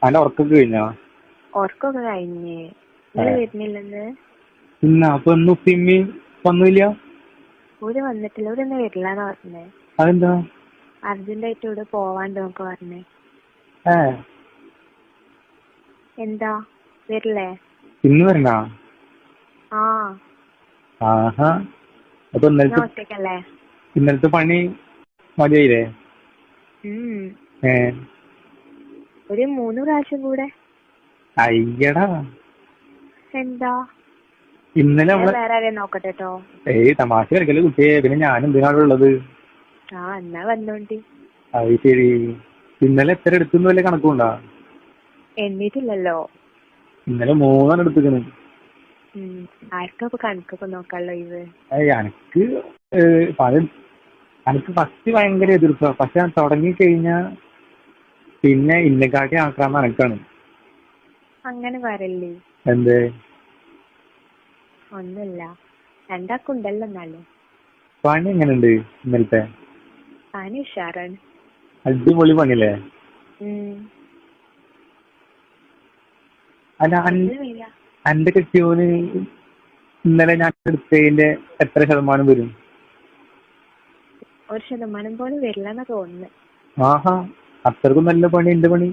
അന്റെ ഉറക്കൊക്കെ കഴിഞ്ഞോ? ഉറക്കൊക്കെ കഴിഞ്ഞ്. നിങ്ങള് വരുന്നില്ലെന്ന്? ഇന്ന അപ്പൊ ഇന്ന് ഉപ്പിമ്മി വന്നില്ല? ഓര് വന്നിട്ടില്ല. ഓരൊന്നും വരില്ലാന്ന് പറഞ്ഞേ. അതെന്താ? അർജന്റായിട്ട് ഇവിടെ പോവാണ്ട് നോക്കെ പറഞ്ഞേ. എന്താ വരില്ലേ? ഇന്ന് വരണ? ആ ആഹാ. അപ്പൊ ഞാൻ ഒറ്റക്കല്ലേ. ഇന്നലത്തെ പണി മതിയായില്ലേ? ഒരു 3 പ്രാവശ്യം കൂടെ. അയ്യടാ. എന്താ ഇന്നലെ നമ്മള് വേറെ ആരെയും നോക്കട്ടെ കേട്ടോ. തമാശ കളിക്കല് കുട്ടിയെ. പിന്നെ ഞാൻ എന്തിനാണ് ഉള്ളത്? എന്നാ വന്നോണ്ടി. അത് ശരി. ഇന്നലെ എത്ര എടുത്തു വല്ല കണക്കുണ്ടാ? എണ്ണീട്ടില്ലല്ലോ. ഇന്നലെ 3 എടുത്തിക്കണ്. ആർക്കപ്പൊ കണക്കൊക്കെ നോക്കാനുള്ള ഇത്? എനക്ക് എനിക്ക് ഫസ്റ്റ് ഭയങ്കര എതിർപ്പാ. പക്ഷെ ഞാൻ തുടങ്ങിക്കഴിഞ്ഞാ പിന്നെ ഇന്നെക്കാട്ടി ആക്രാന്തം എനക്കാണ്. അങ്ങനെ വരല്ലേ. എന്തേ? ഒന്നുമില്ല, രണ്ടാക്കുണ്ടല്ലോ. എന്നാലും പണി എങ്ങനെയുണ്ട് ഇന്നലത്തെ? പണി ഉഷാറാണ്. അടിപൊളി പണിയല്ലേ? അല്ല, എന്റെ കെട്ടിയോന് ഇന്നലെ ഞാൻ എടുത്തതിന്റെ എത്ര ശതമാനം വരും? 1% പോലും വരില്ലെന്നാ തോന്നുന്നത്. ആഹാ, അത്രക്കും നല്ല പണി എന്റെ പണി.